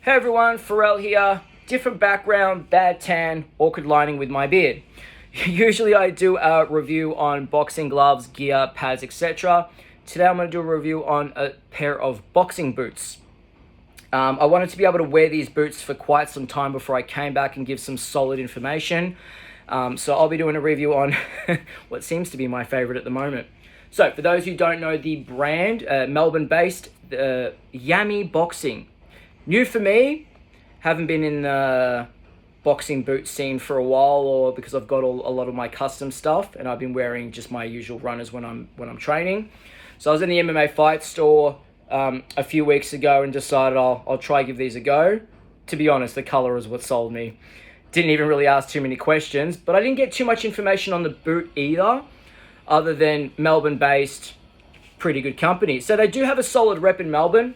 Hey everyone, Pharrell here. Different background, bad tan, awkward lining with my beard. Usually I do a review on boxing gloves, gear, pads, etc. Today I'm going to do a review on a pair of boxing boots. I wanted to be able to wear these boots for quite some time before I came back and give some solid information. So I'll be doing a review on what seems to be my favorite at the moment. So for those who don't know the brand, Melbourne-based, Yammy Boxing. New for me, haven't been in the boxing boot scene for a while, or because I've got a lot of my custom stuff and I've been wearing just my usual runners when I'm training. So I was in the MMA fight store a few weeks ago and decided I'll try give these a go. To be honest, the color is what sold me. Didn't even really ask too many questions, but I didn't get too much information on the boot either, other than Melbourne-based, pretty good company. So they do have a solid rep in Melbourne,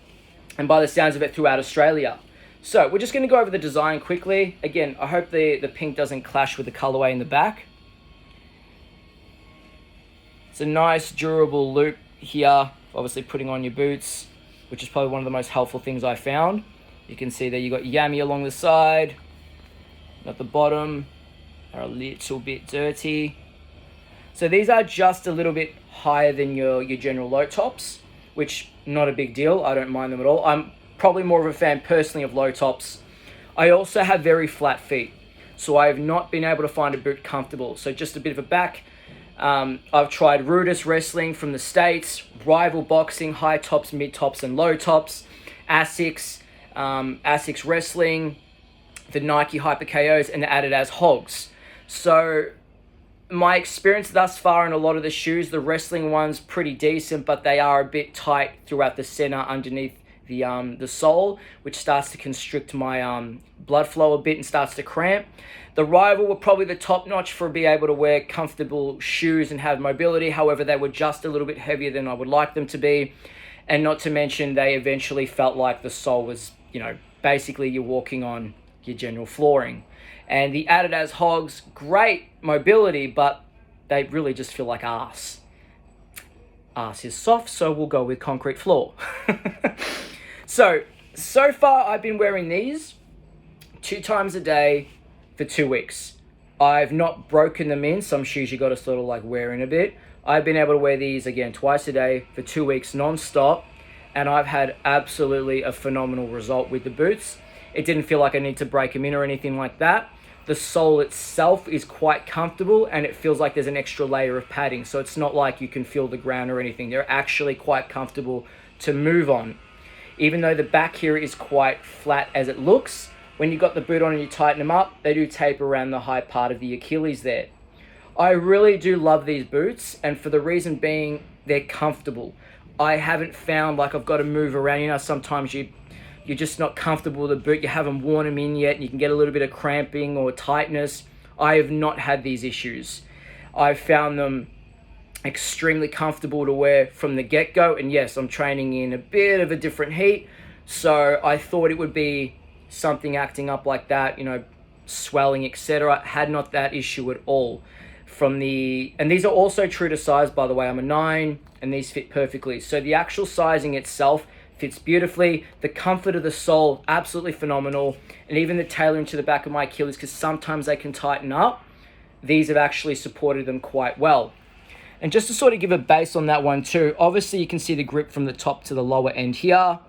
and by the sounds of it, throughout Australia. So we're just going to go over the design quickly. Again, I hope the pink doesn't clash with the colorway in the back. It's a nice durable loop here, obviously putting on your boots, which is probably one of the most helpful things I found. You can see that you got Yammy along the side, at the bottom, are a little bit dirty. So these are just a little bit higher than your general low tops, which not a big deal. I don't mind them at all. I'm probably more of a fan personally of low tops. I also have very flat feet, so I have not been able to find a boot comfortable. So just a bit of a back. I've tried Rudis Wrestling from the States, Rival Boxing, high tops, mid tops, and low tops, Asics, Asics Wrestling, the Nike Hyper KOs, and the Adidas Hogs. So my experience thus far in a lot of the shoes, the wrestling one's pretty decent, but they are a bit tight throughout the center underneath the sole, which starts to constrict my blood flow a bit and starts to cramp. The Rival were probably the top notch for being able to wear comfortable shoes and have mobility. However, they were just a little bit heavier than I would like them to be. And not to mention, they eventually felt like the sole was, basically you're walking on your general flooring. And the Adidas Hogs, great mobility, but they really just feel like arse. Arse is soft, so we'll go with concrete floor. So far I've been wearing these 2 times a day for 2 weeks. I've not broken them in. Some shoes you got to sort of like wear in a bit. I've been able to wear these again twice a day for 2 weeks non-stop, and I've had absolutely a phenomenal result with the boots. It didn't feel like I need to break them in or anything like that. The sole itself is quite comfortable, and it feels like there's an extra layer of padding, so it's not like you can feel the ground or anything. They're actually quite comfortable to move on. Even though the back here is quite flat as it looks, when you got the boot on and you tighten them up, they do taper around the high part of the Achilles there. I really do love these boots, and for the reason being, they're comfortable. I haven't found like I've got to move around. Sometimes you're just not comfortable with the boot. You haven't worn them in yet, and you can get a little bit of cramping or tightness. I have not had these issues. I've found them extremely comfortable to wear from the get-go. And yes, I'm training in a bit of a different heat, so I thought it would be something acting up like that, swelling, etc. Had not that issue at all. And these are also true to size, by the way. I'm a 9, and these fit perfectly. So the actual sizing itself fits beautifully. The comfort of the sole, absolutely phenomenal. And even the tailoring to the back of my Achilles, because sometimes they can tighten up, these have actually supported them quite well. And just to sort of give a base on that one too, obviously you can see the grip from the top to the lower end here.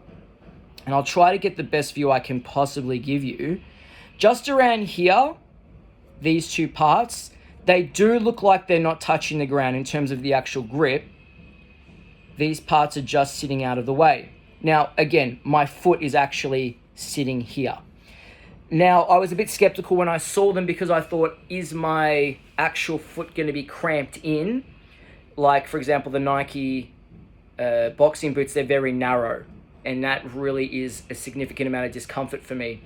And I'll try to get the best view I can possibly give you. Just around here, these 2 parts, they do look like they're not touching the ground in terms of the actual grip. These parts are just sitting out of the way. Now, again, my foot is actually sitting here. Now, I was a bit skeptical when I saw them because I thought, is my actual foot going to be cramped in? Like, for example, the Nike boxing boots, they're very narrow. And that really is a significant amount of discomfort for me.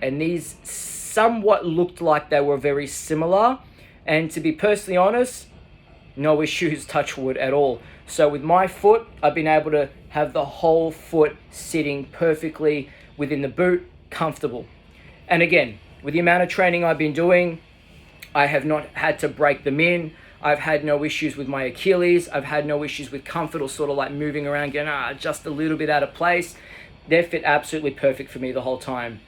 And these somewhat looked like they were very similar. And to be personally honest, no issues, touch wood, at all. So with my foot, I've been able to have the whole foot sitting perfectly within the boot, comfortable. And again, with the amount of training I've been doing, I have not had to break them in. I've had no issues with my Achilles. I've had no issues with comfort or sort of like moving around, going, just a little bit out of place. They're fit absolutely perfect for me the whole time.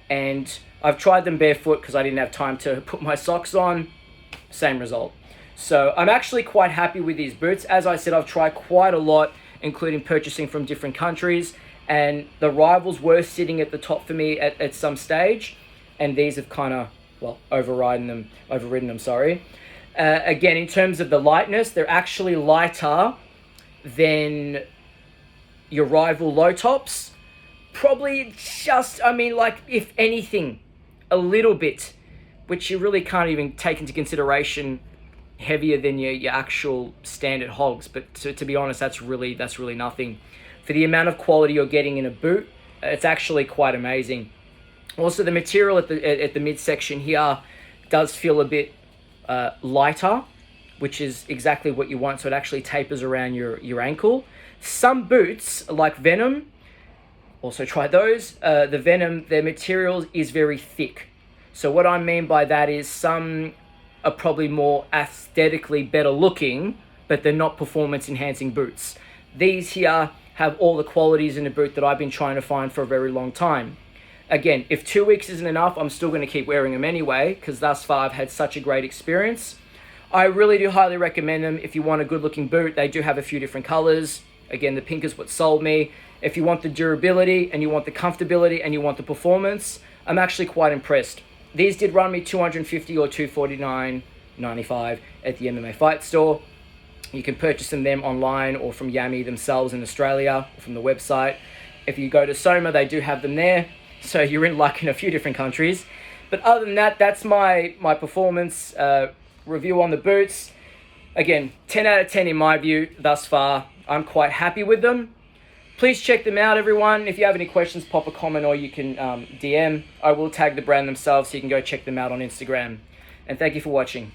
And I've tried them barefoot because I didn't have time to put my socks on. Same result. So I'm actually quite happy with these boots. As I said, I've tried quite a lot, including purchasing from different countries. And the rivals were sitting at the top for me at some stage. And these have kind of, well, overridden them. Again, in terms of the lightness, they're actually lighter than your rival low tops. Probably just, I mean, like, if anything, a little bit, which you really can't even take into consideration, heavier than your actual standard hogs. But to be honest, that's really nothing. For the amount of quality you're getting in a boot, it's actually quite amazing. Also, the material at the midsection here does feel a bit lighter, which is exactly what you want. So it actually tapers around your ankle. Some boots, like Venom, also try those. The Venom, their material is very thick. So what I mean by that is some are probably more aesthetically better looking, but they're not performance enhancing boots. These here have all the qualities in a boot that I've been trying to find for a very long time. Again, if 2 weeks isn't enough, I'm still going to keep wearing them anyway, because thus far I've had such a great experience. I really do highly recommend them if you want a good looking boot. They do have a few different colors. Again, the pink is what sold me. If you want the durability and you want the comfortability and you want the performance, I'm actually quite impressed. These did run me $250 or $249.95 at the MMA Fight Store. You can purchase them online or from Yammy themselves in Australia, or from the website. If you go to Soma, they do have them there. So you're in luck in a few different countries. But other than that, that's my performance review on the boots. Again, 10 out of 10 in my view thus far. I'm quite happy with them. Please check them out, everyone. If you have any questions, pop a comment or you can DM. I will tag the brand themselves so you can go check them out on Instagram. And thank you for watching.